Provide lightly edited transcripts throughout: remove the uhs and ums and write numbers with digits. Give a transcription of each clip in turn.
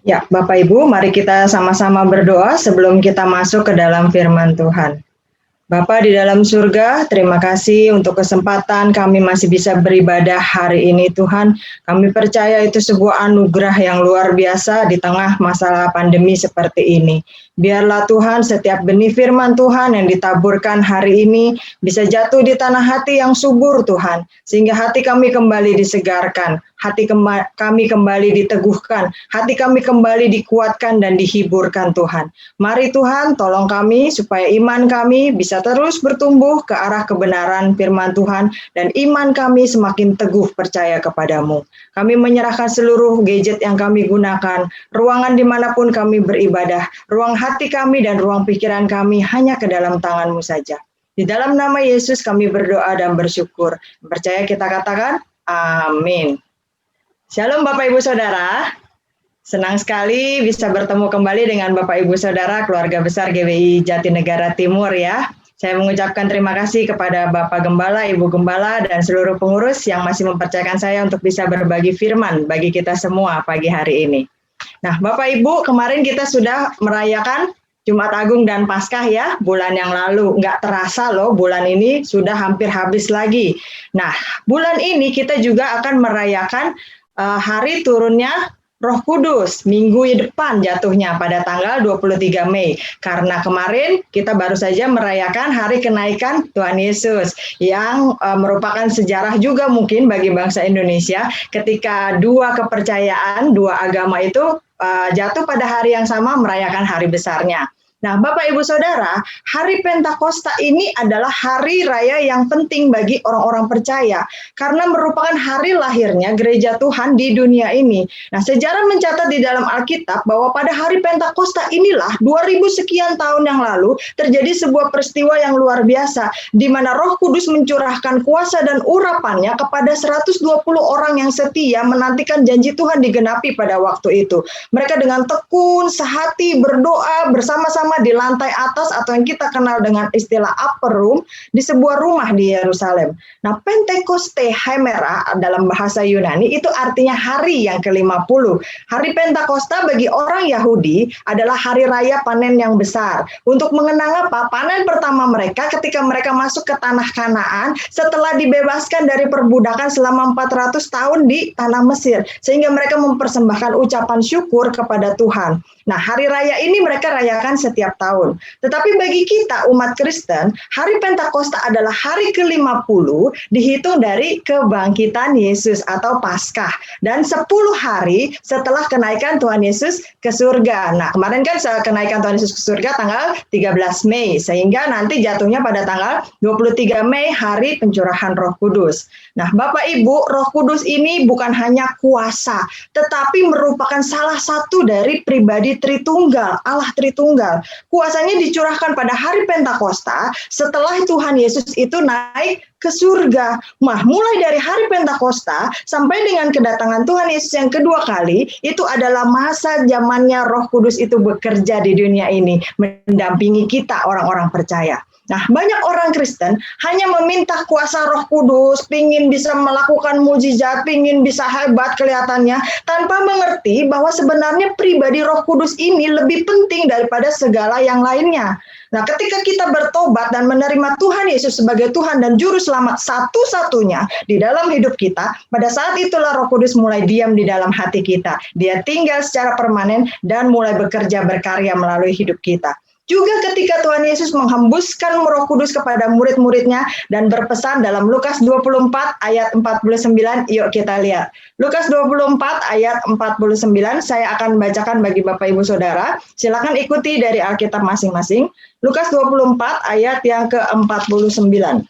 Ya, Bapak Ibu, mari kita sama-sama berdoa sebelum kita masuk ke dalam firman Tuhan. Bapa di dalam surga, terima kasih untuk kesempatan kami masih bisa beribadah hari ini Tuhan. Kami percaya itu sebuah anugerah yang luar biasa di tengah masalah pandemi seperti ini. Biarlah Tuhan setiap benih firman Tuhan yang ditaburkan hari ini bisa jatuh di tanah hati yang subur Tuhan. Sehingga hati kami kembali disegarkan, hati kami kembali diteguhkan, hati kami kembali dikuatkan dan dihiburkan Tuhan. Mari Tuhan tolong kami supaya iman kami bisa terus bertumbuh ke arah kebenaran firman Tuhan dan iman kami semakin teguh percaya kepadamu. Kami menyerahkan seluruh gadget yang kami gunakan, ruangan dimanapun kami beribadah, ruang hati kami dan ruang pikiran kami hanya ke dalam tangan-Mu saja. Di dalam nama Yesus kami berdoa dan bersyukur. Percaya kita katakan, amin. Shalom Bapak Ibu Saudara. Senang sekali bisa bertemu kembali dengan Bapak Ibu Saudara keluarga besar GWI Jatinegara Timur ya. Saya mengucapkan terima kasih kepada Bapak Gembala, Ibu Gembala, dan seluruh pengurus yang masih mempercayakan saya untuk bisa berbagi firman bagi kita semua pagi hari ini. Nah, Bapak Ibu, kemarin kita sudah merayakan Jumat Agung dan Paskah ya, bulan yang lalu. Nggak terasa loh, bulan ini sudah hampir habis lagi. Nah, bulan ini kita juga akan merayakan hari turunnya Roh Kudus, minggu depan jatuhnya pada tanggal 23 Mei. Karena kemarin kita baru saja merayakan hari kenaikan Tuhan Yesus yang merupakan sejarah juga mungkin bagi bangsa Indonesia ketika dua kepercayaan, dua agama itu jatuh pada hari yang sama merayakan hari besarnya. Nah, Bapak Ibu Saudara, hari Pentakosta ini adalah hari raya yang penting bagi orang-orang percaya karena merupakan hari lahirnya gereja Tuhan di dunia ini. Nah, sejarah mencatat di dalam Alkitab bahwa pada hari Pentakosta inilah 2000 sekian tahun yang lalu terjadi sebuah peristiwa yang luar biasa di mana Roh Kudus mencurahkan kuasa dan urapannya kepada 120 orang yang setia menantikan janji Tuhan digenapi pada waktu itu. Mereka dengan tekun, sehati berdoa bersama-sama di lantai atas atau yang kita kenal dengan istilah upper room di sebuah rumah di Yerusalem. Nah, Pentekoste Hemera dalam bahasa Yunani itu artinya hari yang ke-50. Hari Pentakosta bagi orang Yahudi adalah hari raya panen yang besar. Untuk mengenang apa? Panen pertama mereka ketika mereka masuk ke tanah Kanaan setelah dibebaskan dari perbudakan selama 400 tahun di tanah Mesir. Sehingga mereka mempersembahkan ucapan syukur kepada Tuhan. Nah, hari raya ini mereka rayakan setiap tahun. Tetapi bagi kita umat Kristen, hari Pentakosta adalah hari ke-50 dihitung dari kebangkitan Yesus atau Paskah. Dan 10 hari setelah kenaikan Tuhan Yesus ke surga. Nah, kemarin kan kenaikan Tuhan Yesus ke surga tanggal 13 Mei. Sehingga nanti jatuhnya pada tanggal 23 Mei hari pencurahan Roh Kudus. Nah, Bapak Ibu, Roh Kudus ini bukan hanya kuasa, tetapi merupakan salah satu dari pribadi Tritunggal, Allah Tritunggal. Kuasanya dicurahkan pada hari Pentakosta setelah Tuhan Yesus itu naik ke surga. Nah, mulai dari hari Pentakosta sampai dengan kedatangan Tuhan Yesus yang kedua kali, itu adalah masa zamannya Roh Kudus itu bekerja di dunia ini, mendampingi kita orang-orang percaya. Nah, banyak orang Kristen hanya meminta kuasa Roh Kudus, pingin bisa melakukan mujizat, pingin bisa hebat kelihatannya, tanpa mengerti bahwa sebenarnya pribadi Roh Kudus ini lebih penting daripada segala yang lainnya. Nah, ketika kita bertobat dan menerima Tuhan Yesus sebagai Tuhan dan Juru Selamat satu-satunya di dalam hidup kita, pada saat itulah Roh Kudus mulai diam di dalam hati kita. Dia tinggal secara permanen dan mulai bekerja berkarya melalui hidup kita. Juga ketika Tuhan Yesus menghembuskan Roh Kudus kepada murid-muridnya dan berpesan dalam Lukas 24 ayat 49, yuk kita lihat. Lukas 24 ayat 49, saya akan bacakan bagi Bapak Ibu Saudara. Silakan ikuti dari Alkitab masing-masing. Lukas 24 ayat yang ke-49.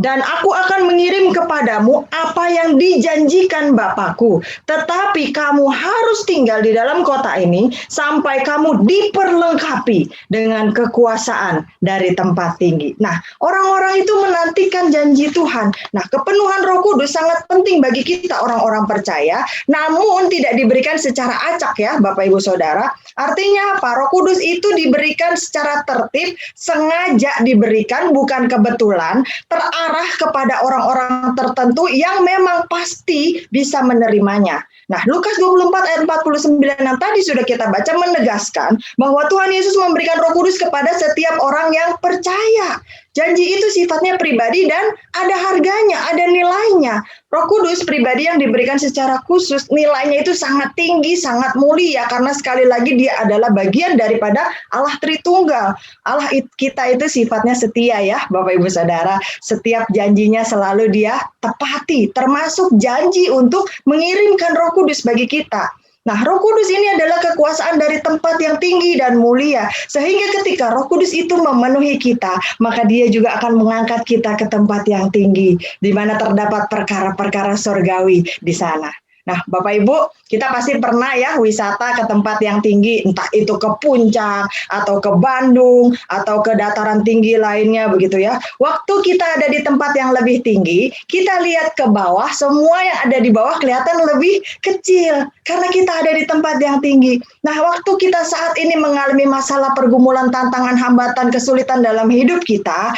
Dan aku akan mengirim kepadamu apa yang dijanjikan Bapakku. Tetapi kamu harus tinggal di dalam kota ini sampai kamu diperlengkapi dengan kekuasaan dari tempat tinggi. Nah, orang-orang itu menantikan janji Tuhan. Nah, kepenuhan Roh Kudus sangat penting bagi kita orang-orang percaya, namun tidak diberikan secara acak ya, Bapak Ibu Saudara. Artinya apa? Roh Kudus itu diberikan secara tertib, sengaja diberikan, bukan kebetulan, terarah kepada orang-orang tertentu yang memang pasti bisa menerimanya. Nah, Lukas 24 ayat 49 yang tadi sudah kita baca menegaskan bahwa Tuhan Yesus memberikan Roh Kudus kepada setiap orang yang percaya. Janji itu sifatnya pribadi dan ada harganya, ada nilainya. Roh Kudus pribadi yang diberikan secara khusus, nilainya itu sangat tinggi, sangat mulia, karena sekali lagi dia adalah bagian daripada Allah Tritunggal. Allah kita itu sifatnya setia ya, Bapak Ibu Saudara. Setiap janjinya selalu dia tepati, termasuk janji untuk mengirimkan Roh Kudus bagi kita. Nah, Roh Kudus ini adalah kekuasaan dari tempat yang tinggi dan mulia. Sehingga ketika Roh Kudus itu memenuhi kita, maka dia juga akan mengangkat kita ke tempat yang tinggi, di mana terdapat perkara-perkara surgawi di sana. Nah, Bapak Ibu, kita pasti pernah ya wisata ke tempat yang tinggi, entah itu ke puncak, atau ke Bandung, atau ke dataran tinggi lainnya begitu ya. Waktu kita ada di tempat yang lebih tinggi, kita lihat ke bawah, semua yang ada di bawah kelihatan lebih kecil, karena kita ada di tempat yang tinggi. Nah, waktu kita saat ini mengalami masalah, pergumulan, tantangan, hambatan, kesulitan dalam hidup kita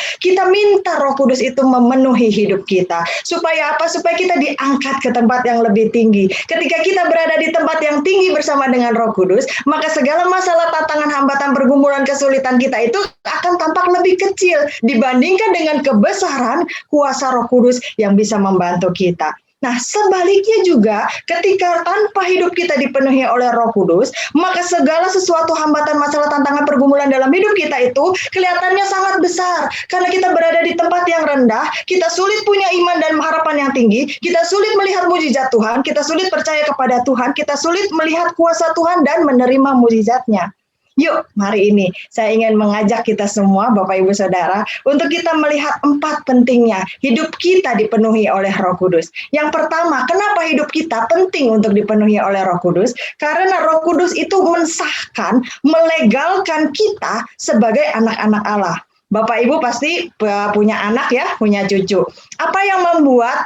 minta Roh Kudus itu memenuhi hidup kita. Supaya apa? Supaya kita diangkat ke tempat yang lebih tinggi. Ketika kita berada di tempat yang tinggi bersama dengan Roh Kudus, maka segala masalah, tantangan, hambatan, pergumulan, kesulitan kita itu akan tampak lebih kecil dibandingkan dengan kebesaran kuasa Roh Kudus yang bisa membantu kita. Nah, sebaliknya juga ketika tanpa hidup kita dipenuhi oleh Roh Kudus, maka segala sesuatu hambatan, masalah, tantangan, pergumulan dalam hidup kita itu kelihatannya sangat besar. Karena kita berada di tempat yang rendah, kita sulit punya iman dan harapan yang tinggi, kita sulit melihat mujizat Tuhan, kita sulit percaya kepada Tuhan, kita sulit melihat kuasa Tuhan dan menerima mujizatnya. Yuk, mari ini saya ingin mengajak kita semua, Bapak Ibu Saudara, untuk kita melihat 4 pentingnya hidup kita dipenuhi oleh Roh Kudus. Yang pertama, kenapa hidup kita penting untuk dipenuhi oleh Roh Kudus? Karena Roh Kudus itu mensahkan, melegalkan kita sebagai anak-anak Allah. Bapak Ibu pasti punya anak ya, punya cucu. Apa yang membuat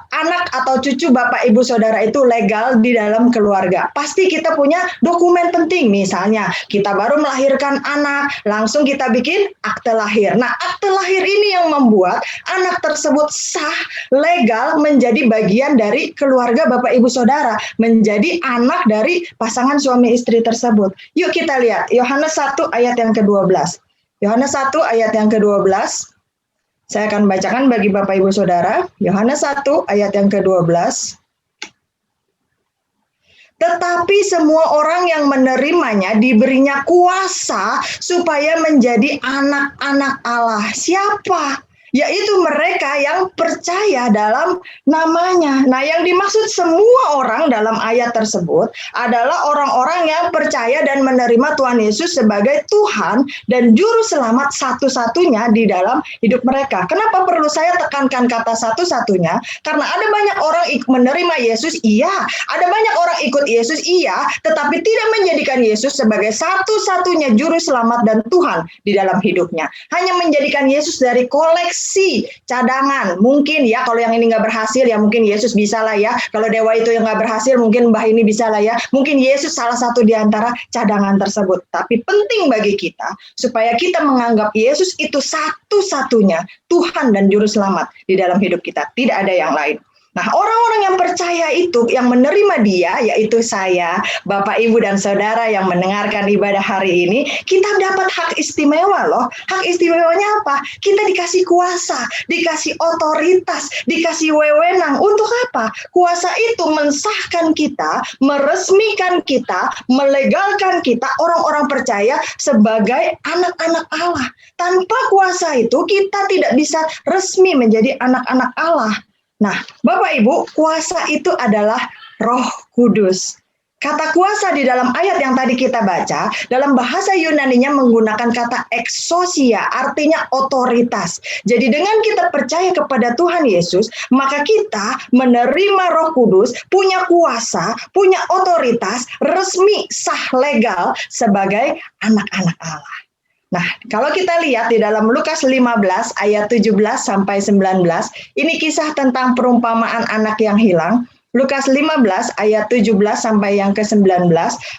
anak atau cucu Bapak Ibu Saudara itu legal di dalam keluarga? Pasti kita punya dokumen penting. Misalnya kita baru melahirkan anak, langsung kita bikin akte lahir. Nah, akte lahir ini yang membuat anak tersebut sah, legal, menjadi bagian dari keluarga Bapak Ibu Saudara, menjadi anak dari pasangan suami istri tersebut. Yuk kita lihat Yohanes 1 ayat yang ke-12. Yohanes 1 ayat yang ke-12, saya akan bacakan bagi Bapak Ibu Saudara, Yohanes 1 ayat yang ke-12. Tetapi semua orang yang menerimanya diberinya kuasa supaya menjadi anak-anak Allah. Siapa? Yaitu mereka yang percaya dalam namanya. Nah, yang dimaksud semua orang dalam ayat tersebut adalah orang-orang yang percaya dan menerima Tuhan Yesus sebagai Tuhan dan Juru Selamat satu-satunya di dalam hidup mereka. Kenapa perlu saya tekankan kata satu-satunya? Karena ada banyak orang menerima Yesus, iya. Ada banyak orang ikut Yesus, iya. Tetapi tidak menjadikan Yesus sebagai satu-satunya Juru Selamat dan Tuhan di dalam hidupnya. Hanya menjadikan Yesus dari koleksi cadangan. Mungkin ya kalau yang ini nggak berhasil ya mungkin Yesus bisa lah ya. Kalau dewa itu yang nggak berhasil mungkin mbah ini bisa lah ya. Mungkin Yesus salah satu di antara cadangan tersebut. Tapi penting bagi kita supaya kita menganggap Yesus itu satu-satunya Tuhan dan Juru Selamat di dalam hidup kita. Tidak ada yang lain. Nah, orang-orang yang percaya itu, yang menerima dia, yaitu saya, Bapak, Ibu, dan Saudara yang mendengarkan ibadah hari ini, kita dapat hak istimewa loh. Hak istimewanya apa? Kita dikasih kuasa, dikasih otoritas, dikasih wewenang. Untuk apa? Kuasa itu mensahkan kita, meresmikan kita, melegalkan kita, orang-orang percaya sebagai anak-anak Allah. Tanpa kuasa itu, kita tidak bisa resmi menjadi anak-anak Allah. Nah, Bapak Ibu, kuasa itu adalah Roh Kudus. Kata kuasa di dalam ayat yang tadi kita baca, dalam bahasa Yunaninya menggunakan kata exousia, artinya otoritas. Jadi dengan kita percaya kepada Tuhan Yesus, maka kita menerima Roh Kudus, punya kuasa, punya otoritas, resmi, sah, legal sebagai anak-anak Allah. Nah, kalau kita lihat di dalam Lukas 15 ayat 17 sampai 19, ini kisah tentang perumpamaan anak yang hilang. Lukas 15 ayat 17 sampai yang ke-19.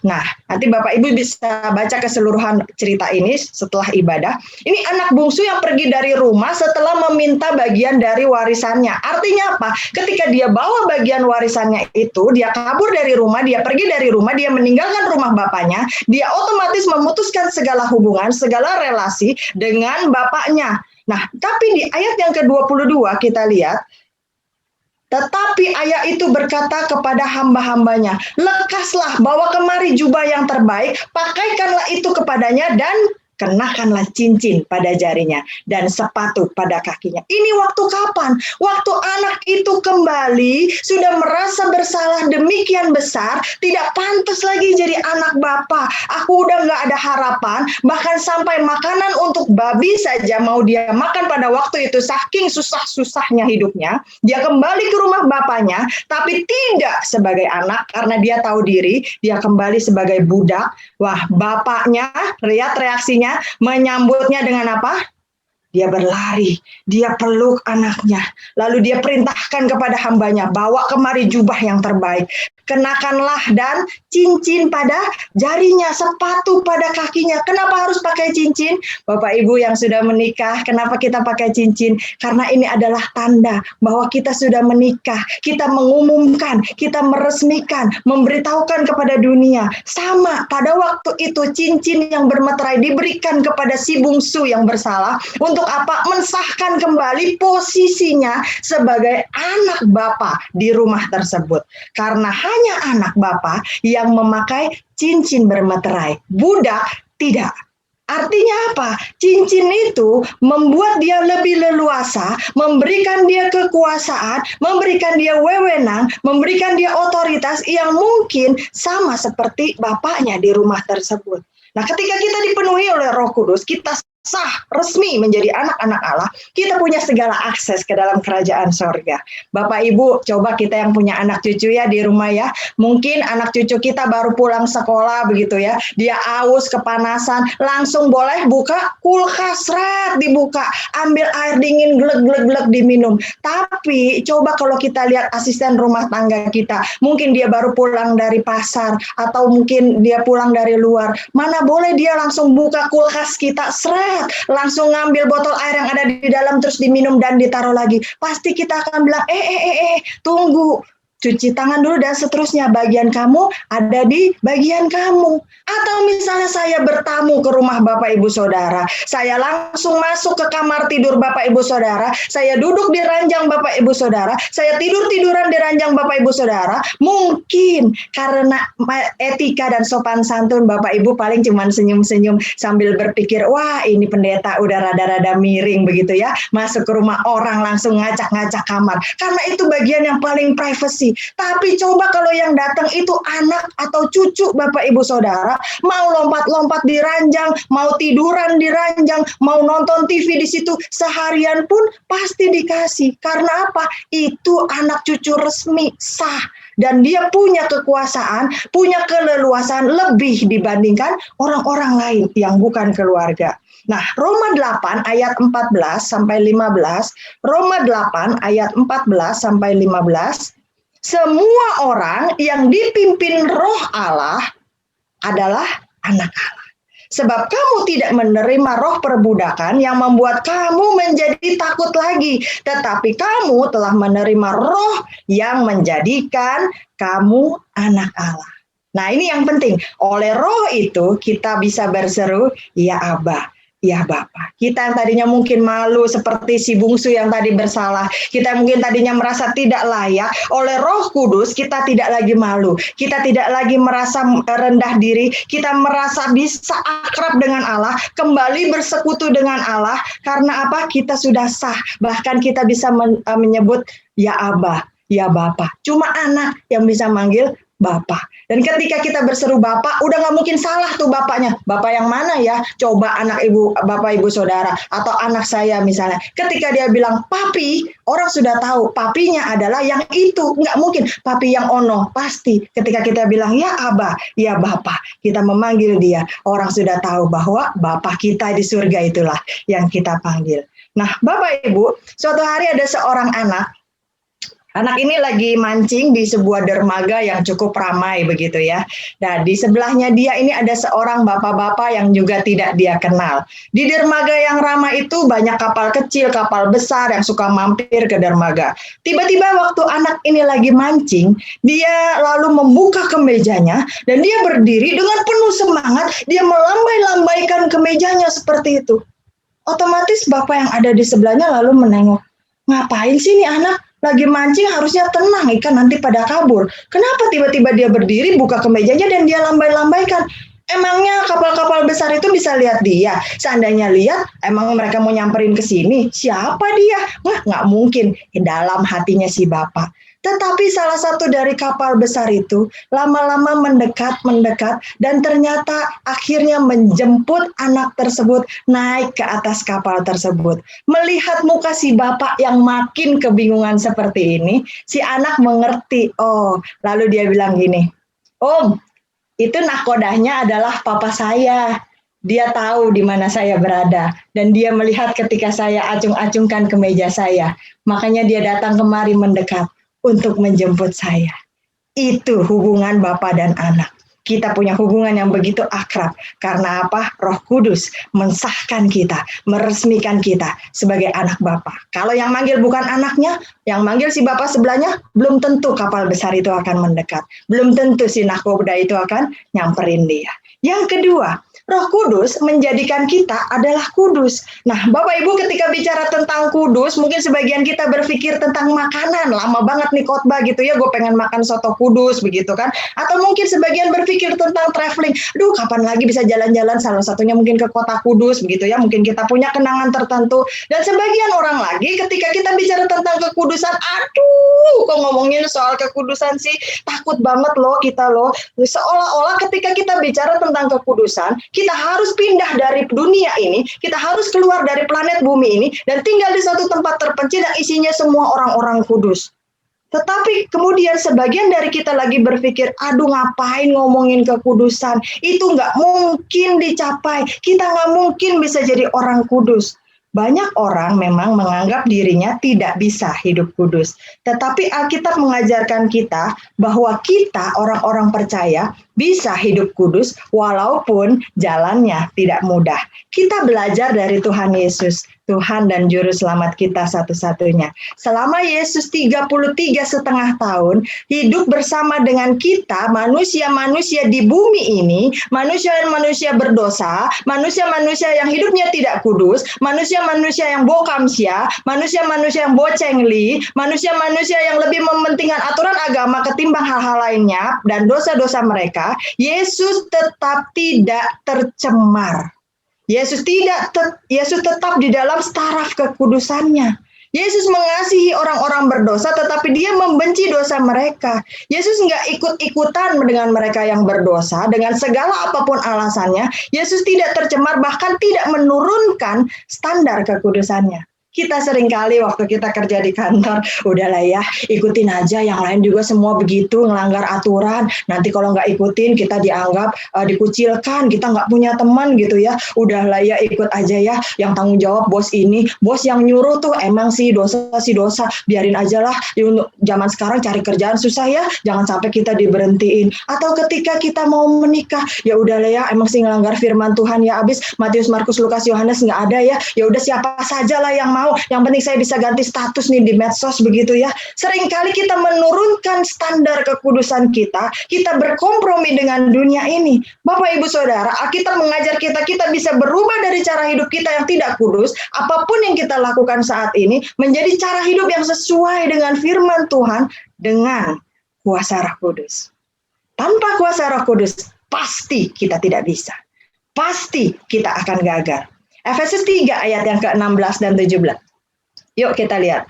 Nah, nanti Bapak Ibu bisa baca keseluruhan cerita ini setelah ibadah. Ini anak bungsu yang pergi dari rumah setelah meminta bagian dari warisannya. Artinya apa? Ketika dia bawa bagian warisannya itu, dia kabur dari rumah, dia pergi dari rumah, dia meninggalkan rumah bapaknya, dia otomatis memutuskan segala hubungan, segala relasi dengan bapaknya. Nah, tapi di ayat yang ke-22 kita lihat, tetapi ayah itu berkata kepada hamba-hambanya, lekaslah, bawa kemari jubah yang terbaik, pakaikanlah itu kepadanya dan kenakanlah cincin pada jarinya dan sepatu pada kakinya. Ini waktu kapan? Waktu anak itu kembali sudah merasa bersalah demikian besar, tidak pantas lagi jadi anak bapak. Aku udah nggak ada harapan, bahkan sampai makanan untuk babi saja mau dia makan pada waktu itu, saking susah-susahnya hidupnya. Dia kembali ke rumah bapaknya, tapi tidak sebagai anak karena dia tahu diri, dia kembali sebagai budak. Wah, bapaknya, lihat reaksinya, menyambutnya dengan apa? Dia berlari, dia peluk anaknya, lalu dia perintahkan kepada hambanya, bawa kemari jubah yang terbaik, kenakanlah dan cincin pada jarinya, sepatu pada kakinya. Kenapa harus pakai cincin? Bapak Ibu yang sudah menikah, kenapa kita pakai cincin? Karena ini adalah tanda bahwa kita sudah menikah, kita mengumumkan, kita meresmikan, memberitahukan kepada dunia. Sama, pada waktu itu cincin yang bermeterai diberikan kepada si bungsu yang bersalah untuk apa? Mensahkan kembali posisinya sebagai anak bapa di rumah tersebut. Karena hanya anak bapa yang memakai cincin bermeterai, budak tidak. Artinya apa? Cincin itu membuat dia lebih leluasa, memberikan dia kekuasaan, memberikan dia wewenang, memberikan dia otoritas yang mungkin sama seperti bapaknya di rumah tersebut. Nah, ketika kita dipenuhi oleh Roh Kudus, kita sah, resmi menjadi anak-anak Allah, kita punya segala akses ke dalam kerajaan sorga. Bapak Ibu, coba kita yang punya anak cucu ya di rumah ya, mungkin anak cucu kita baru pulang sekolah begitu ya, dia aus, kepanasan, langsung boleh buka kulkas, dibuka, ambil air dingin, glek-glek-glek diminum. Tapi coba kalau kita lihat asisten rumah tangga kita, mungkin dia baru pulang dari pasar, atau mungkin dia pulang dari luar, mana boleh dia langsung buka kulkas kita, langsung ngambil botol air yang ada di dalam terus diminum dan ditaruh lagi. Pasti kita akan bilang, tunggu, cuci tangan dulu dan seterusnya. Bagian kamu ada di bagian kamu. Atau misalnya saya bertamu ke rumah Bapak Ibu Saudara, saya langsung masuk ke kamar tidur Bapak Ibu Saudara, saya duduk di ranjang Bapak Ibu Saudara, saya tiduran di ranjang Bapak Ibu Saudara. Mungkin karena etika dan sopan santun, Bapak Ibu paling cuma senyum-senyum sambil berpikir, wah ini pendeta udah rada-rada miring begitu ya, masuk ke rumah orang langsung ngacak-ngacak kamar. Karena itu bagian yang paling privacy. Tapi coba kalau yang datang itu anak atau cucu Bapak Ibu Saudara, mau lompat-lompat di ranjang, mau tiduran di ranjang, mau nonton TV di situ, seharian pun pasti dikasih. Karena apa? Itu anak cucu resmi, sah. Dan dia punya kekuasaan, punya keleluasaan lebih dibandingkan orang-orang lain yang bukan keluarga. Nah, Roma 8 ayat 14 sampai 15, Roma 8 ayat 14 sampai 15, semua orang yang dipimpin Roh Allah adalah anak Allah. Sebab kamu tidak menerima roh perbudakan yang membuat kamu menjadi takut lagi, tetapi kamu telah menerima roh yang menjadikan kamu anak Allah. Nah, ini yang penting. Oleh roh itu kita bisa berseru, ya Abba, ya Bapa. Kita yang tadinya mungkin malu seperti si bungsu yang tadi bersalah, kita mungkin tadinya merasa tidak layak, oleh Roh Kudus kita tidak lagi malu, kita tidak lagi merasa rendah diri, kita merasa bisa akrab dengan Allah, kembali bersekutu dengan Allah. Karena apa? Kita sudah sah, bahkan kita bisa menyebut ya Abba, ya Bapa. Cuma anak yang bisa manggil Bapak. Dan ketika kita berseru Bapak, udah nggak mungkin salah tuh bapaknya. Bapak yang mana ya? Coba anak ibu, Bapak Ibu Saudara, atau anak saya misalnya. Ketika dia bilang papi, orang sudah tahu papinya adalah yang itu. Nggak mungkin papi yang ono. Pasti ketika kita bilang ya Abah, ya Bapak, kita memanggil dia. Orang sudah tahu bahwa Bapak kita di surga itulah yang kita panggil. Nah, Bapak Ibu, suatu hari ada seorang anak. Anak ini lagi mancing di sebuah dermaga yang cukup ramai begitu ya. Nah, di sebelahnya dia ini ada seorang bapak-bapak yang juga tidak dia kenal. Di dermaga yang ramai itu banyak kapal kecil, kapal besar yang suka mampir ke dermaga. Tiba-tiba waktu anak ini lagi mancing, dia lalu membuka kemejanya dan dia berdiri dengan penuh semangat, dia melambai-lambaikan kemejanya seperti itu. Otomatis bapak yang ada di sebelahnya lalu menengok. Ngapain sih nih anak? Lagi mancing harusnya tenang, ikan nanti pada kabur. Kenapa tiba-tiba dia berdiri, buka kemejanya dan dia lambai-lambaikan? Emangnya kapal-kapal besar itu bisa lihat dia? Seandainya lihat, emang mereka mau nyamperin ke sini? Siapa dia? Wah, nggak mungkin. Dalam hatinya si bapak. Tetapi salah satu dari kapal besar itu lama-lama mendekat, dan ternyata akhirnya menjemput anak tersebut naik ke atas kapal tersebut. Melihat muka si bapak yang makin kebingungan seperti ini, si anak mengerti. Oh, lalu dia bilang gini, Om, itu nakodanya adalah papa saya. Dia tahu di mana saya berada dan dia melihat ketika saya acung-acungkan ke meja saya. Makanya dia datang kemari mendekat untuk menjemput saya. Itu hubungan Bapa dan anak. Kita punya hubungan yang begitu akrab. Karena apa? Roh Kudus mensahkan kita, meresmikan kita sebagai anak Bapa. Kalau yang manggil bukan anaknya, yang manggil si Bapa sebelahnya, belum tentu kapal besar itu akan mendekat. Belum tentu si nakoda itu akan nyamperin dia. Yang kedua, Roh Kudus menjadikan kita adalah kudus. Nah, Bapak Ibu ketika bicara tentang kudus, mungkin sebagian kita berpikir tentang makanan. Lama banget nih khotbah gitu ya, gue pengen makan soto kudus begitu kan. Atau mungkin sebagian berpikir tentang traveling. Duh, kapan lagi bisa jalan-jalan, salah satunya mungkin ke kota kudus begitu ya. Mungkin kita punya kenangan tertentu. Dan sebagian orang lagi ketika kita bicara tentang kekudusan, aduh, kok ngomongin soal kekudusan sih, takut banget loh kita loh. Seolah-olah ketika kita bicara tentang kekudusan, kita harus pindah dari dunia ini, kita harus keluar dari planet bumi ini, dan tinggal di satu tempat terpencil yang isinya semua orang-orang kudus. Tetapi kemudian sebagian dari kita lagi berpikir, aduh ngapain ngomongin kekudusan, itu nggak mungkin dicapai, kita nggak mungkin bisa jadi orang kudus. Banyak orang memang menganggap dirinya tidak bisa hidup kudus. Tetapi Alkitab mengajarkan kita bahwa kita orang-orang percaya bisa hidup kudus walaupun jalannya tidak mudah. Kita belajar dari Tuhan Yesus, Tuhan dan Juru Selamat kita satu-satunya. Selama Yesus 33,5 tahun hidup bersama dengan kita, manusia-manusia di bumi ini, manusia-manusia berdosa, manusia-manusia yang hidupnya tidak kudus, manusia-manusia yang bokamsia, manusia-manusia yang bocengli, manusia-manusia yang lebih mementingkan aturan agama ketimbang hal-hal lainnya dan dosa-dosa mereka, Yesus tetap tidak tercemar. Yesus tetap di dalam taraf kekudusannya. Yesus mengasihi orang-orang berdosa, tetapi dia membenci dosa mereka. Yesus nggak ikut-ikutan dengan mereka yang berdosa, dengan segala apapun alasannya. Yesus tidak tercemar, bahkan tidak menurunkan standar kekudusannya. Kita seringkali waktu kita kerja di kantor, udahlah ya, ikutin aja, yang lain juga semua begitu, ngelanggar aturan, nanti kalau nggak ikutin kita dianggap dikucilkan, kita nggak punya teman gitu ya, udahlah ya, ikut aja ya, yang tanggung jawab bos ini, bos yang nyuruh tuh emang sih dosa, biarin aja lah, zaman sekarang cari kerjaan susah ya, jangan sampai kita diberhentiin. Atau ketika kita mau menikah, ya udahlah ya, emang sih ngelanggar firman Tuhan ya, abis Matius, Markus, Lukas, Yohanes nggak ada ya, ya udah siapa saja lah yang mau, yang penting saya bisa ganti status nih di medsos begitu ya. Seringkali kita menurunkan standar kekudusan kita berkompromi dengan dunia ini. Bapak Ibu Saudara, Alkitab mengajar kita bisa berubah dari cara hidup kita yang tidak kudus, apapun yang kita lakukan saat ini, menjadi cara hidup yang sesuai dengan firman Tuhan, dengan kuasa Roh Kudus. Tanpa kuasa Roh Kudus, pasti kita tidak bisa. Pasti kita akan gagal. Efesus 3 ayat yang ke-16 dan 17. Yuk kita lihat.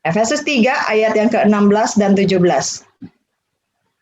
Efesus 3 ayat yang ke-16 dan 17.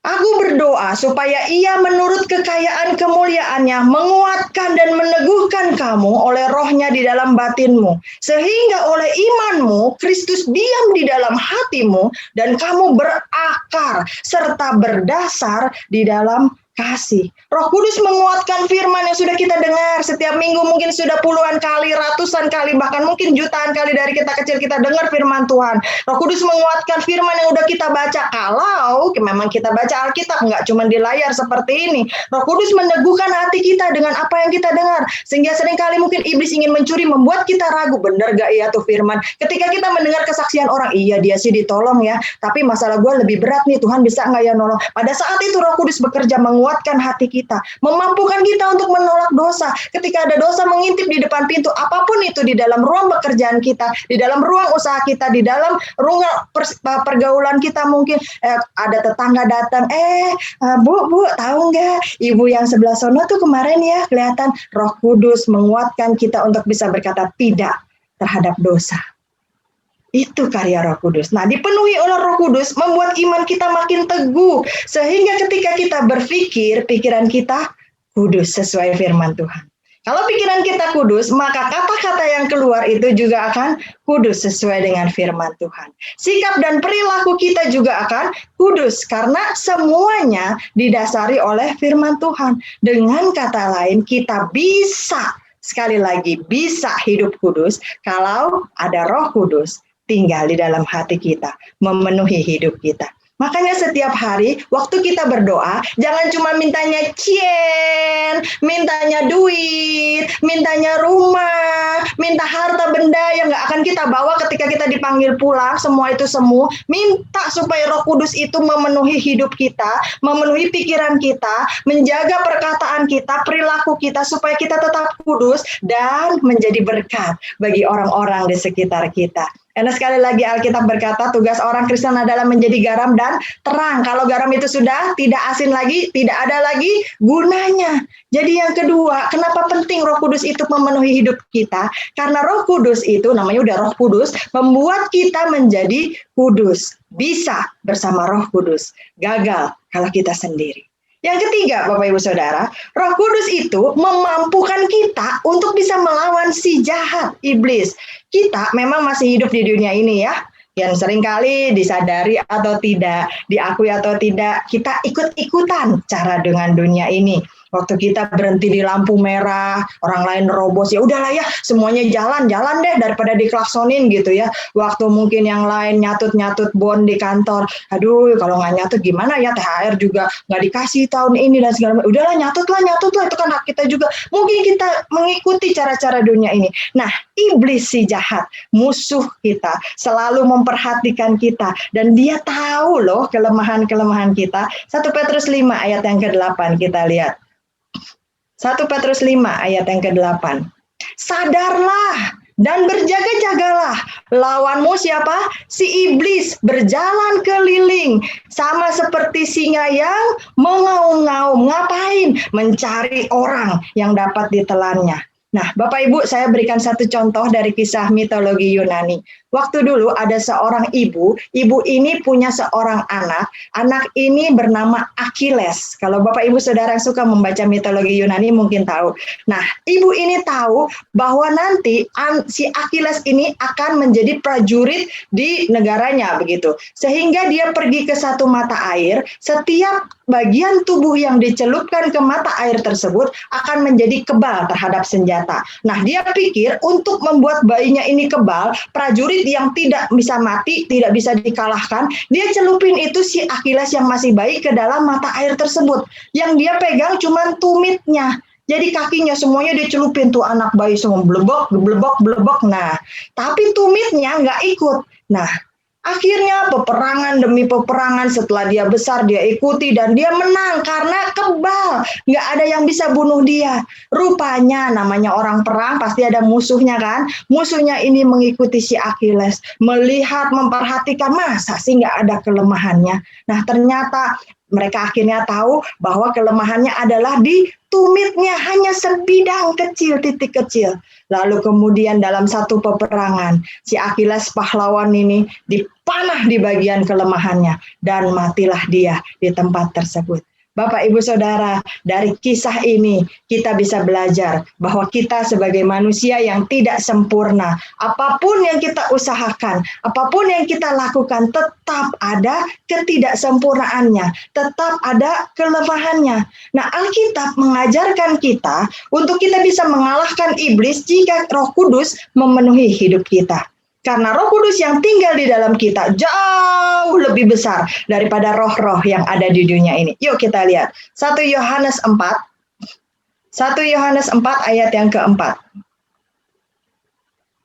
Aku berdoa supaya ia menurut kekayaan kemuliaannya menguatkan dan meneguhkan kamu oleh rohnya di dalam batinmu. Sehingga oleh imanmu Kristus diam di dalam hatimu dan kamu berakar serta berdasar di dalam kasih. Roh Kudus menguatkan firman yang sudah kita dengar setiap minggu, mungkin sudah puluhan kali, ratusan kali, bahkan mungkin jutaan kali dari kita kecil kita dengar firman Tuhan. Roh Kudus menguatkan firman yang udah kita baca. Kalau memang kita baca Alkitab, nggak cuma di layar seperti ini. Roh Kudus meneguhkan hati kita dengan apa yang kita dengar. Sehingga seringkali mungkin iblis ingin mencuri, membuat kita ragu, benar gak ya tuh firman. Ketika kita mendengar kesaksian orang, iya dia sih ditolong ya, tapi masalah gue lebih berat nih, Tuhan bisa nggak ya nolong. Pada saat itu Roh Kudus bekerja menguatkan hati kita, memampukan kita untuk menolak dosa. Ketika ada dosa mengintip di depan pintu, apapun itu, di dalam ruang pekerjaan kita, di dalam ruang usaha kita, di dalam ruang pergaulan kita, mungkin ada tetangga datang, Bu, tahu nggak ibu yang sebelah sono tuh kemarin ya kelihatan. Roh Kudus menguatkan kita untuk bisa berkata tidak terhadap dosa. Itu karya Roh Kudus. Nah, dipenuhi oleh Roh Kudus membuat iman kita makin teguh. Sehingga ketika kita berpikir, pikiran kita kudus sesuai firman Tuhan. Kalau pikiran kita kudus, maka kata-kata yang keluar itu juga akan kudus sesuai dengan firman Tuhan. Sikap dan perilaku kita juga akan kudus karena semuanya didasari oleh firman Tuhan. Dengan kata lain, kita bisa, sekali lagi, bisa hidup kudus kalau ada Roh Kudus tinggal di dalam hati kita, memenuhi hidup kita. Makanya setiap hari, waktu kita berdoa, jangan cuma mintanya mintanya duit, mintanya rumah, minta harta benda yang nggak akan kita bawa ketika kita dipanggil pulang, semua itu semu. Minta supaya Roh Kudus itu memenuhi hidup kita, memenuhi pikiran kita, menjaga perkataan kita, perilaku kita, supaya kita tetap kudus dan menjadi berkat bagi orang-orang di sekitar kita. Karena sekali lagi Alkitab berkata tugas orang Kristen adalah menjadi garam dan terang. Kalau garam itu sudah tidak asin lagi, tidak ada lagi gunanya. Jadi yang kedua, kenapa penting Roh Kudus itu memenuhi hidup kita? Karena Roh Kudus itu, namanya udah Roh Kudus, membuat kita menjadi kudus. Bisa bersama Roh Kudus. Gagal kalau kita sendiri. Yang ketiga, Bapak Ibu Saudara, Roh Kudus itu memampukan kita untuk bisa melawan si jahat, iblis. Kita memang masih hidup di dunia ini ya, yang seringkali disadari atau tidak, diakui atau tidak, kita ikut-ikutan cara dengan dunia ini. Waktu kita berhenti di lampu merah, orang lain nerobos, ya udahlah ya, semuanya jalan deh daripada diklaksonin gitu ya. Waktu mungkin yang lain nyatut bon di kantor, aduh kalau nggak nyatut gimana ya, THR juga nggak dikasih tahun ini dan segala macam. Udahlah nyatutlah, itu kan hak kita juga. Mungkin kita mengikuti cara-cara dunia ini. Nah, iblis si jahat, musuh kita, selalu memperhatikan kita dan dia tahu loh kelemahan-kelemahan kita. 1 Petrus 5 ayat yang ke-8 kita lihat. 1 Petrus 5 ayat yang ke-8. Sadarlah dan berjaga-jagalah. Lawanmu siapa? Si iblis berjalan keliling. Sama seperti singa yang mengaum-ngaum. Ngapain? Mencari orang yang dapat ditelannya. Nah, Bapak Ibu, saya berikan satu contoh dari kisah mitologi Yunani. Waktu dulu ada seorang ibu ini punya seorang anak ini bernama Achilles. Kalau Bapak Ibu Saudara yang suka membaca mitologi Yunani mungkin tahu. Nah, ibu ini tahu bahwa nanti si Achilles ini akan menjadi prajurit di negaranya begitu. Sehingga dia pergi ke satu mata air, setiap bagian tubuh yang dicelupkan ke mata air tersebut akan menjadi kebal terhadap senjata. Nah, dia pikir untuk membuat bayinya ini kebal, prajurit yang tidak bisa mati, tidak bisa dikalahkan, dia celupin itu si Achilles yang masih baik ke dalam mata air tersebut. Yang dia pegang cuma tumitnya. Jadi kakinya semuanya dicelupin tuh anak bayi semua blebok. Nah, tapi tumitnya nggak ikut. Nah, akhirnya peperangan demi peperangan, setelah dia besar dia ikuti dan dia menang karena kebal, nggak ada yang bisa bunuh dia. Rupanya namanya orang perang pasti ada musuhnya kan, musuhnya ini mengikuti si Achilles, melihat, memperhatikan, masa sih nggak ada kelemahannya. Nah ternyata mereka akhirnya tahu bahwa kelemahannya adalah di tumitnya, hanya sebidang kecil, titik kecil. Lalu kemudian dalam satu peperangan, si Achilles pahlawan ini dipanah di bagian kelemahannya dan matilah dia di tempat tersebut. Bapak, Ibu, Saudara, dari kisah ini kita bisa belajar bahwa kita sebagai manusia yang tidak sempurna, apapun yang kita usahakan, apapun yang kita lakukan, tetap ada ketidaksempurnaannya, tetap ada kelemahannya. Nah, Alkitab mengajarkan kita untuk kita bisa mengalahkan iblis jika Roh Kudus memenuhi hidup kita. Karena Roh Kudus yang tinggal di dalam kita jauh lebih besar daripada roh-roh yang ada di dunia ini. Yuk kita lihat. 1 Yohanes 4. 1 Yohanes 4 ayat yang keempat.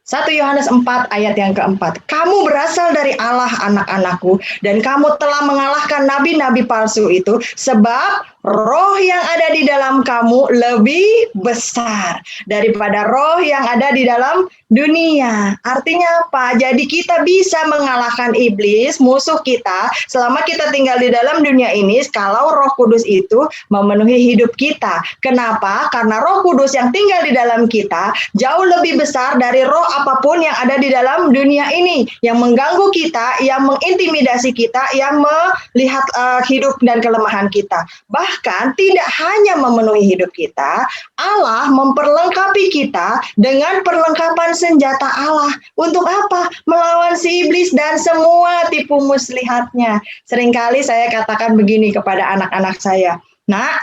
1 Yohanes 4 ayat yang keempat. Kamu berasal dari Allah, anak-anakku, dan kamu telah mengalahkan nabi-nabi palsu itu, sebab roh yang ada di dalam kamu lebih besar daripada roh yang ada di dalam dunia. Artinya apa? Jadi kita bisa mengalahkan iblis, musuh kita, selama kita tinggal di dalam dunia ini, kalau Roh Kudus itu memenuhi hidup kita. Kenapa? Karena Roh Kudus yang tinggal di dalam kita jauh lebih besar dari roh apapun yang ada di dalam dunia ini, yang mengganggu kita, yang mengintimidasi kita, yang melihat hidup dan kelemahan kita. Bahkan tidak hanya memenuhi hidup kita, Allah memperlengkapi kita dengan perlengkapan senjata Allah. Untuk apa? Melawan si iblis dan semua tipu muslihatnya. Seringkali saya katakan begini kepada anak-anak saya, Nak,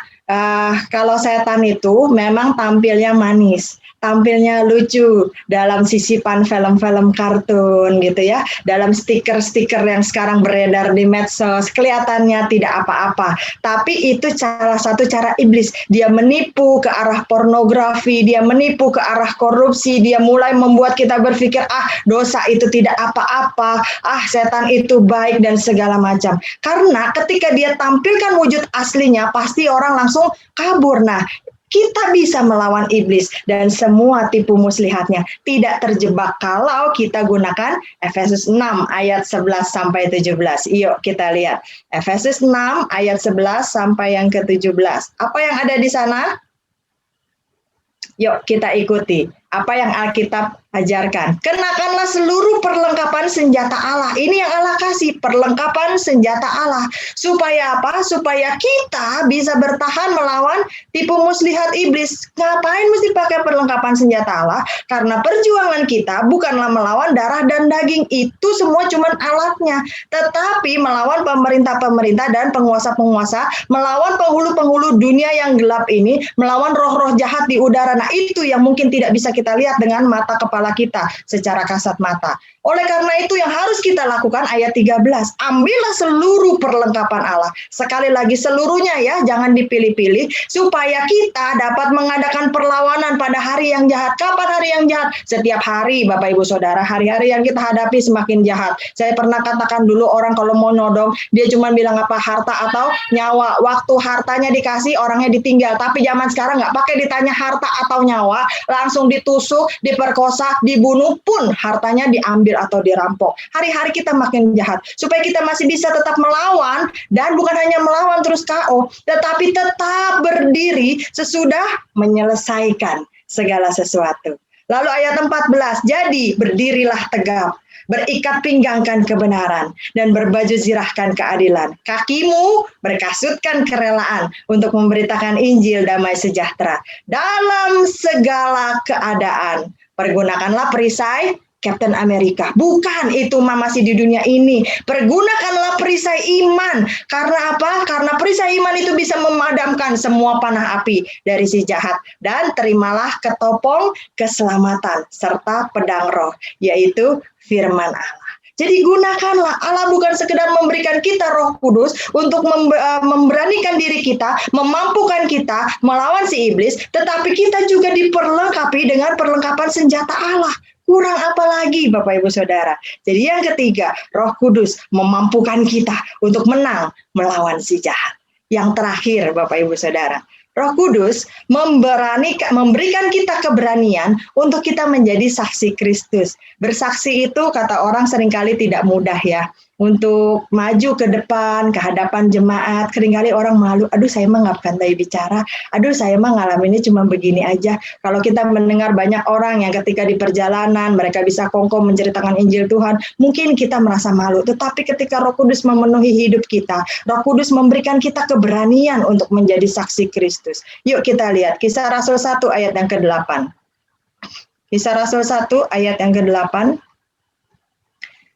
kalau setan itu memang tampilnya manis, tampilnya lucu dalam sisipan film-film kartun gitu ya, dalam stiker-stiker yang sekarang beredar di medsos, kelihatannya tidak apa-apa. Tapi itu salah satu cara iblis. Dia menipu ke arah pornografi, dia menipu ke arah korupsi, dia mulai membuat kita berpikir, dosa itu tidak apa-apa, setan itu baik dan segala macam. Karena ketika dia tampilkan wujud aslinya, pasti orang langsung kabur. Nah, kita bisa melawan iblis dan semua tipu muslihatnya, tidak terjebak kalau kita gunakan Efesus 6 ayat 11 sampai 17. Yuk kita lihat. Efesus 6 ayat 11 sampai yang ke-17. Apa yang ada di sana? Yuk kita ikuti. Apa yang Alkitab ajarkan? Kenakanlah seluruh perlengkapan senjata Allah. Ini yang Allah kasih, perlengkapan senjata Allah. Supaya apa? Supaya kita bisa bertahan melawan tipu muslihat iblis. Ngapain mesti pakai perlengkapan senjata Allah? Karena perjuangan kita bukanlah melawan darah dan daging. Itu semua cuma alatnya. Tetapi melawan pemerintah-pemerintah dan penguasa-penguasa, melawan penghulu-penghulu dunia yang gelap ini, melawan roh-roh jahat di udara. Nah, itu yang mungkin tidak bisa kita lihat dengan mata kepala kita secara kasat mata. Oleh karena itu yang harus kita lakukan ayat 13, ambillah seluruh perlengkapan Allah. Sekali lagi seluruhnya ya, jangan dipilih-pilih, supaya kita dapat mengadakan perlawanan pada hari yang jahat. Kapan hari yang jahat? Setiap hari, Bapak Ibu Saudara, hari-hari yang kita hadapi semakin jahat. Saya pernah katakan dulu orang kalau mau nodong, dia cuma bilang apa? Harta atau nyawa. Waktu hartanya dikasih, orangnya ditinggal. Tapi zaman sekarang nggak pakai ditanya harta atau nyawa, langsung ditusuk, diperkosa, dibunuh pun hartanya diambil atau dirampok. Hari-hari kita makin jahat. Supaya kita masih bisa tetap melawan, dan bukan hanya melawan terus KO, tetapi tetap berdiri sesudah menyelesaikan segala sesuatu. Lalu ayat 14, jadi berdirilah tegap, berikat pinggangkan kebenaran, dan berbaju zirahkan keadilan. Kakimu berkasutkan kerelaan untuk memberitakan Injil damai sejahtera. Dalam segala keadaan, pergunakanlah perisai Captain America. Bukan, itu masih di dunia ini. Pergunakanlah perisai iman. Karena apa? Karena perisai iman itu bisa memadamkan semua panah api dari si jahat. Dan terimalah ketopong keselamatan serta pedang roh, yaitu firman Allah. Jadi gunakanlah. Allah bukan sekedar memberikan kita Roh Kudus untuk memberanikan diri kita, memampukan kita melawan si iblis, tetapi kita juga diperlengkapi dengan perlengkapan senjata Allah. Kurang apa lagi, Bapak Ibu Saudara? Jadi yang ketiga, Roh Kudus memampukan kita untuk menang melawan si jahat. Yang terakhir, Bapak Ibu Saudara, Roh Kudus memberikan kita keberanian untuk kita menjadi saksi Kristus. Bersaksi itu kata orang seringkali tidak mudah ya. untuk maju ke depan, ke hadapan jemaat. Seringkali orang malu, aduh saya mah nggak pandai bicara, aduh saya mah ngalaminnya cuma begini aja. Kalau kita mendengar banyak orang yang ketika di perjalanan, mereka bisa kongko menceritakan Injil Tuhan, mungkin kita merasa malu. Tetapi ketika Roh Kudus memenuhi hidup kita, Roh Kudus memberikan kita keberanian untuk menjadi saksi Kristus. Yuk kita lihat, Kisah Rasul 1 ayat yang ke-8. Kisah Rasul 1 ayat yang ke-8.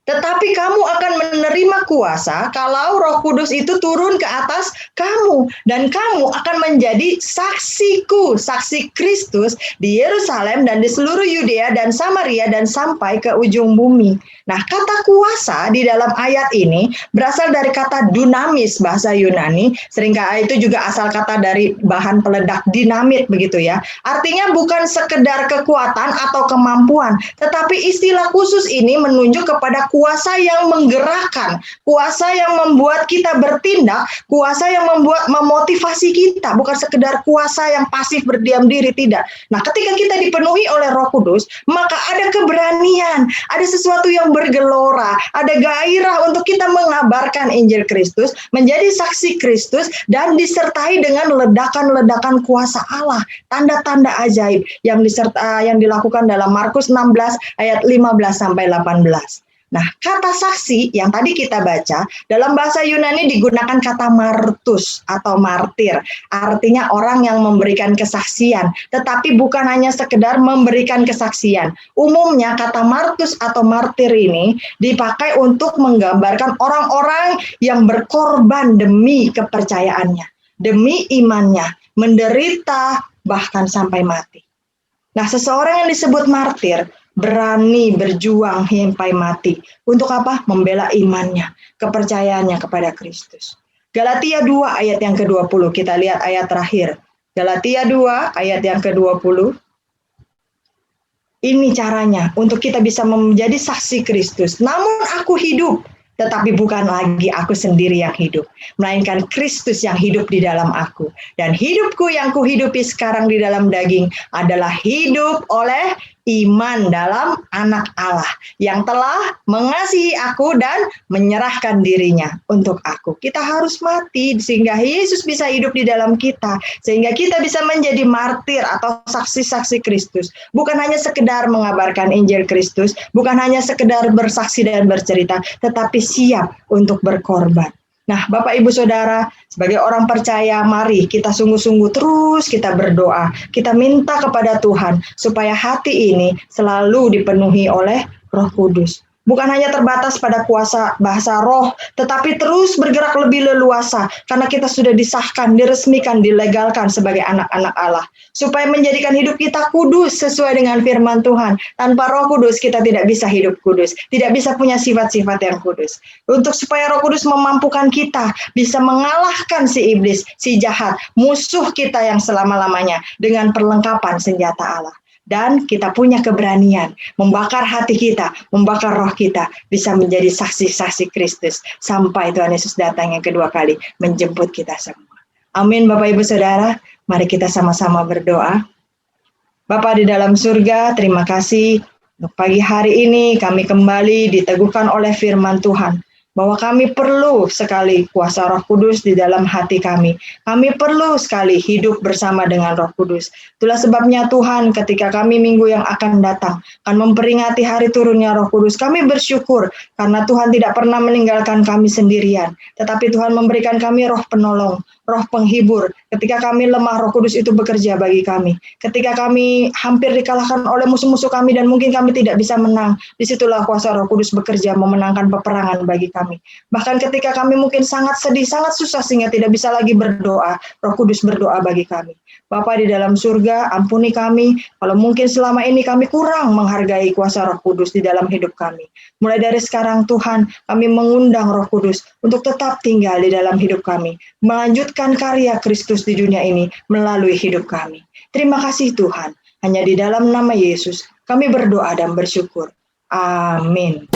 Tetapi kamu akan menerima kuasa kalau Roh Kudus itu turun ke atas kamu. Dan kamu akan menjadi saksiku, saksi Kristus di Yerusalem dan di seluruh Yudea dan Samaria dan sampai ke ujung bumi. Nah, kata kuasa di dalam ayat ini berasal dari kata dunamis, bahasa Yunani. Seringkali itu juga asal kata dari bahan peledak dinamit begitu ya. Artinya bukan sekedar kekuatan atau kemampuan, tetapi istilah khusus ini menunjuk kepada kuasa yang menggerakkan, kuasa yang membuat kita bertindak, kuasa yang memotivasi kita, bukan sekedar kuasa yang pasif berdiam diri, tidak. Nah, ketika kita dipenuhi oleh Roh Kudus, maka ada keberanian, ada sesuatu yang bergelora, ada gairah untuk kita mengabarkan Injil Kristus, menjadi saksi Kristus, dan disertai dengan ledakan-ledakan kuasa Allah, tanda-tanda ajaib yang dilakukan dalam Markus 16 ayat 15 sampai 18. Nah, kata saksi yang tadi kita baca, dalam bahasa Yunani digunakan kata martus atau martir. Artinya orang yang memberikan kesaksian, tetapi bukan hanya sekedar memberikan kesaksian. Umumnya kata martus atau martir ini dipakai untuk menggambarkan orang-orang yang berkorban demi kepercayaannya, demi imannya, menderita bahkan sampai mati. Nah, seseorang yang disebut martir berani berjuang sampai mati. Untuk apa? Membela imannya, kepercayaannya kepada Kristus. Galatia 2 ayat yang ke-20, kita lihat ayat terakhir. Galatia 2 ayat yang ke-20. Ini caranya untuk kita bisa menjadi saksi Kristus. Namun aku hidup, tetapi bukan lagi aku sendiri yang hidup, melainkan Kristus yang hidup di dalam aku. Dan hidupku yang kuhidupi sekarang di dalam daging adalah hidup oleh iman dalam Anak Allah yang telah mengasihi aku dan menyerahkan dirinya untuk aku. Kita harus mati sehingga Yesus bisa hidup di dalam kita, sehingga kita bisa menjadi martir atau saksi-saksi Kristus. Bukan hanya sekedar mengabarkan Injil Kristus, bukan hanya sekedar bersaksi dan bercerita, tetapi siap untuk berkorban. Nah, Bapak, Ibu, Saudara, sebagai orang percaya, mari kita sungguh-sungguh terus kita berdoa. Kita minta kepada Tuhan supaya hati ini selalu dipenuhi oleh Roh Kudus. Bukan hanya terbatas pada kuasa bahasa roh, tetapi terus bergerak lebih leluasa karena kita sudah disahkan, diresmikan, dilegalkan sebagai anak-anak Allah. Supaya menjadikan hidup kita kudus sesuai dengan firman Tuhan. Tanpa Roh Kudus kita tidak bisa hidup kudus, tidak bisa punya sifat-sifat yang kudus. Untuk supaya Roh Kudus memampukan kita bisa mengalahkan si iblis, si jahat, musuh kita yang selama-lamanya dengan perlengkapan senjata Allah. Dan kita punya keberanian membakar hati kita, membakar roh kita, bisa menjadi saksi-saksi Kristus sampai Tuhan Yesus datang yang kedua kali menjemput kita semua. Amin, Bapak, Ibu, Saudara. Mari kita sama-sama berdoa. Bapa di dalam surga, terima kasih untuk pagi hari ini kami kembali diteguhkan oleh firman Tuhan, bahwa kami perlu sekali kuasa Roh Kudus di dalam hati kami. Kami perlu sekali hidup bersama dengan Roh Kudus. Itulah sebabnya Tuhan, ketika kami minggu yang akan datang akan memperingati hari turunnya Roh Kudus, kami bersyukur karena Tuhan tidak pernah meninggalkan kami sendirian, tetapi Tuhan memberikan kami roh penolong, roh penghibur. Ketika kami lemah, Roh Kudus itu bekerja bagi kami. Ketika kami hampir dikalahkan oleh musuh-musuh kami dan mungkin kami tidak bisa menang, disitulah kuasa Roh Kudus bekerja memenangkan peperangan bagi kami. Bahkan ketika kami mungkin sangat sedih, sangat susah sehingga tidak bisa lagi berdoa, Roh Kudus berdoa bagi kami. Bapa di dalam surga, ampuni kami kalau mungkin selama ini kami kurang menghargai kuasa Roh Kudus di dalam hidup kami. Mulai dari sekarang Tuhan, kami mengundang Roh Kudus untuk tetap tinggal di dalam hidup kami, melanjutkan karya Kristus di dunia ini melalui hidup kami. Terima kasih Tuhan, hanya di dalam nama Yesus kami berdoa dan bersyukur. Amin.